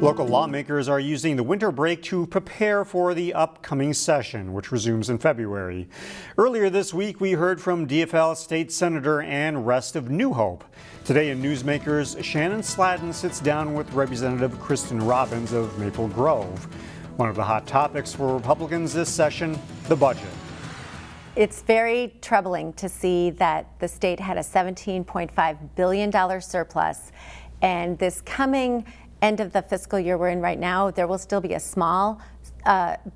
Local lawmakers are using the winter break to prepare for the upcoming session, which resumes in February. Earlier this week, we heard from DFL State Senator Ann Rest of New Hope. Today in Newsmakers, Shannon Sladden sits down with Representative Kristin Robbins of Maple Grove. One of the hot topics for Republicans this session, the budget. It's very troubling to see that the state had a $17.5 billion surplus, and this coming end of the fiscal year we're in right now, there will still be a small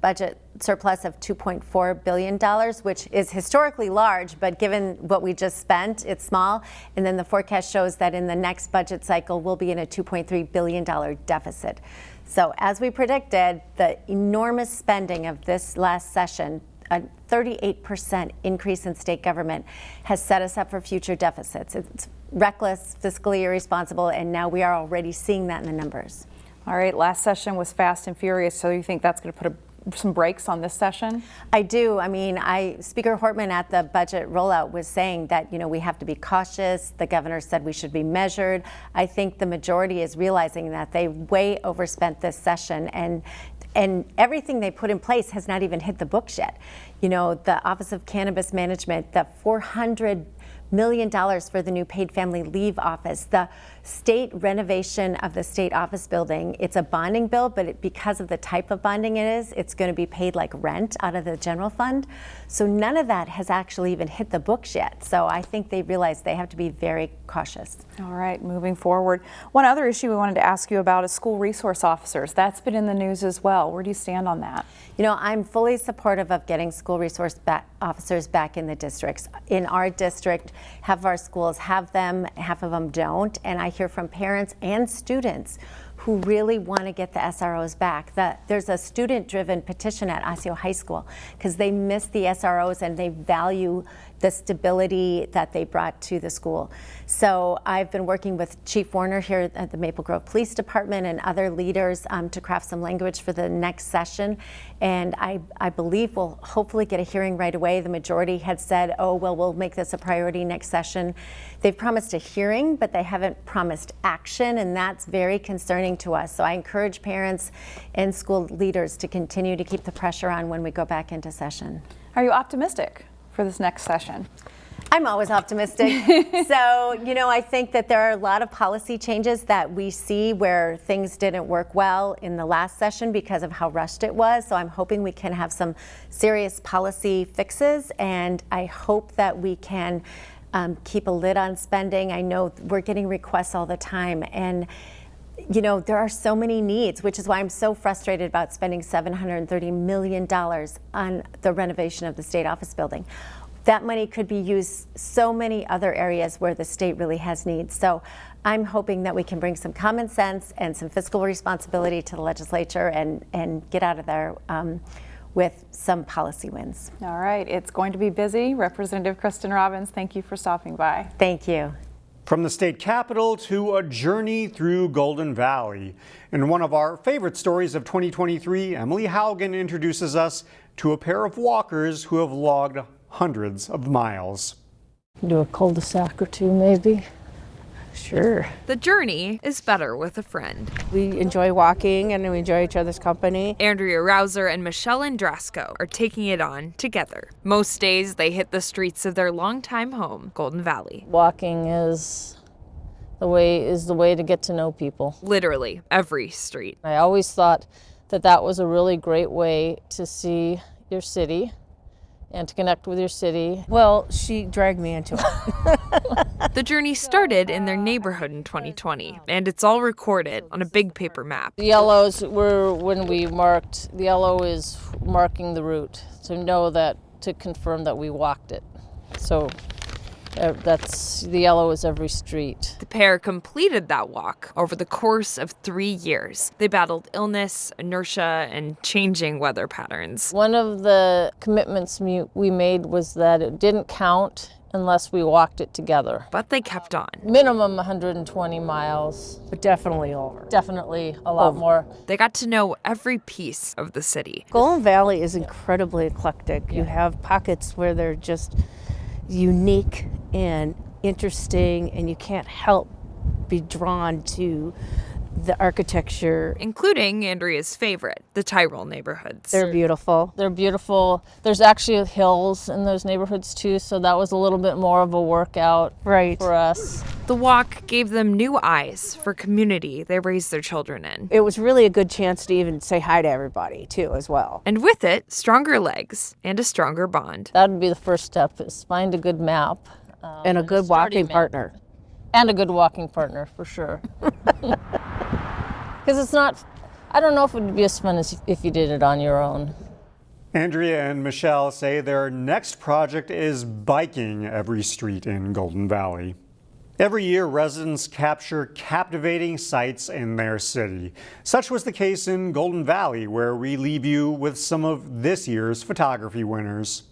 budget surplus of $2.4 billion, which is historically large, but given what we just spent, it's small. And then the forecast shows that in the next budget cycle, we'll be in a $2.3 billion deficit. So as we predicted, the enormous spending of this last session, a 38% increase in state government, has set us up for future deficits. It's reckless, fiscally irresponsible, and now we are already seeing that in the numbers. All right, last session was fast and furious, so you think that's going to put some brakes on this session? I do. I mean, Speaker Hortman at the budget rollout was saying that, we have to be cautious. The governor said we should be measured. I think the majority is realizing that they way overspent this session, and everything they put in place has not even hit the books yet. The Office of Cannabis Management, the $400 million for the new paid family leave office, the state renovation of the state office building. It's a bonding bill, but because of the type of bonding it is, it's going to be paid like rent out of the general fund. So none of that has actually even hit the books yet. So I think they realize they have to be very cautious. All right, moving forward. One other issue we wanted to ask you about is school resource officers. That's been in the news as well. Where do you stand on that? I'm fully supportive of getting school resource officers back in the districts. In our district, half of our schools have them, half of them don't. And I hear from parents and students who really want to get the SROs back. There's a student-driven petition at Osseo High School because they miss the SROs and they value the stability that they brought to the school. So I've been working with Chief Warner here at the Maple Grove Police Department and other leaders to craft some language for the next session. And I believe we'll hopefully get a hearing right away. The majority had said, oh, well, we'll make this a priority next session. They've promised a hearing, but they haven't promised action, and that's very concerning to us. So I encourage parents and school leaders to continue to keep the pressure on when we go back into session. Are you optimistic for this next session? I'm always optimistic. So, I think that there are a lot of policy changes that we see where things didn't work well in the last session because of how rushed it was. So I'm hoping we can have some serious policy fixes, and I hope that we can keep a lid on spending. I know we're getting requests all the time, and there are so many needs, which is why I'm so frustrated about spending $730 million on the renovation of the state office building. That money could be used so many other areas where the state really has needs. So I'm hoping that we can bring some common sense and some fiscal responsibility to the legislature and get out of there with some policy wins. All right, it's going to be busy. Representative Kristin Robbins, thank you for stopping by. Thank you. From the state capitol to a journey through Golden Valley. In one of our favorite stories of 2023, Emily Haugen introduces us to a pair of walkers who have logged hundreds of miles. Do a cul-de-sac or two, maybe. Sure. The journey is better with a friend. We enjoy walking and we enjoy each other's company. Andrea Rouser and Michelle Andrasco are taking it on together. Most days they hit the streets of their longtime home, Golden Valley. Walking is the way to get to know people. Literally every street. I always thought that was a really great way to see your city and to connect with your city. Well, she dragged me into it. The journey started in their neighborhood in 2020, and it's all recorded on a big paper map. The yellows were when we marked, the yellow is marking the route to confirm that we walked it. So the yellow is every street. The pair completed that walk over the course of 3 years. They battled illness, inertia, and changing weather patterns. One of the commitments we made was that it didn't count unless we walked it together. But they kept on. Minimum 120 miles. But definitely over. Definitely a lot more. They got to know every piece of the city. Golden Valley is incredibly eclectic. You have pockets where they're just unique and interesting, and you can't help be drawn to the architecture. including Andrea's favorite, the Tyrol neighborhoods. They're beautiful. They're beautiful. There's actually hills in those neighborhoods too, so that was a little bit more of a workout Right. for us. The walk gave them new eyes for community they raised their children in. It was really a good chance to even say hi to everybody too as well. And with it, stronger legs and a stronger bond. That would be the first step, is find a good map. And a good sturdy walking map. partner. And a good walking partner, for sure. Because it's not, I don't know if it would be as fun as if you did it on your own. Andrea and Michelle say their next project is biking every street in Golden Valley. Every year, residents capture captivating sights in their city. Such was the case in Golden Valley, where we leave you with some of this year's photography winners.